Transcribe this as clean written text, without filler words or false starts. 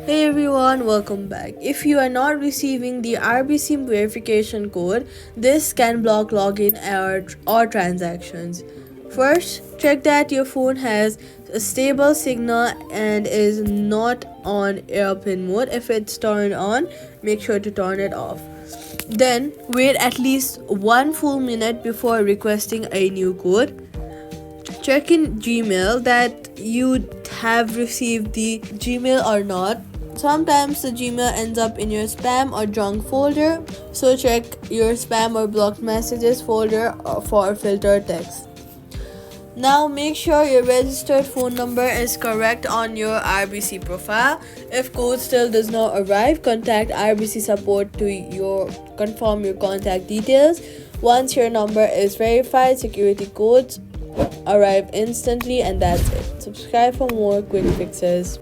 Hey everyone, welcome back. If you are not receiving the RBC verification code, this can block login or transactions. First, check that your phone has a stable signal and is not on airplane mode. If it's turned on, make sure to turn it off. Then, wait at least 1 full minute before requesting a new code. Check in Gmail that you have received the Gmail or not. Sometimes the Gmail ends up in your spam or junk folder, so check your spam or blocked messages folder for filtered text. Now make sure your registered phone number is correct on your RBC profile. If code still does not arrive, contact RBC support to confirm your contact details. Once your number is verified, security codes arrive instantly, and that's it. Subscribe for more quick fixes.